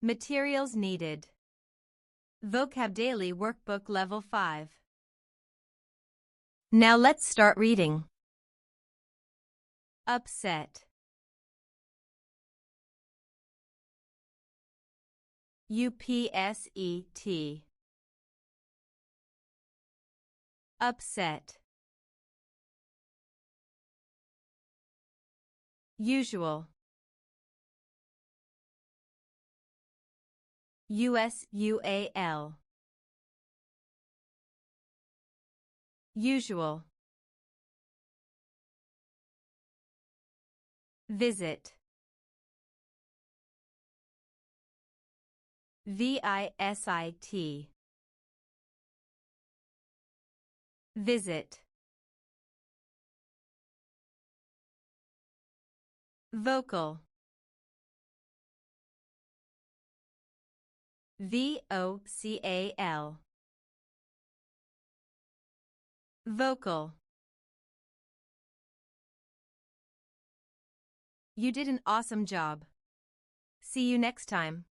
Materials needed. VocabDaily Workbook Level 5. Now let's start reading. Upset. UPSET. Upset. Usual. USUAL. Usual. Visit. VISIT. Visit. Vocal. VOCAL. Vocal. You did an awesome job. See you next time.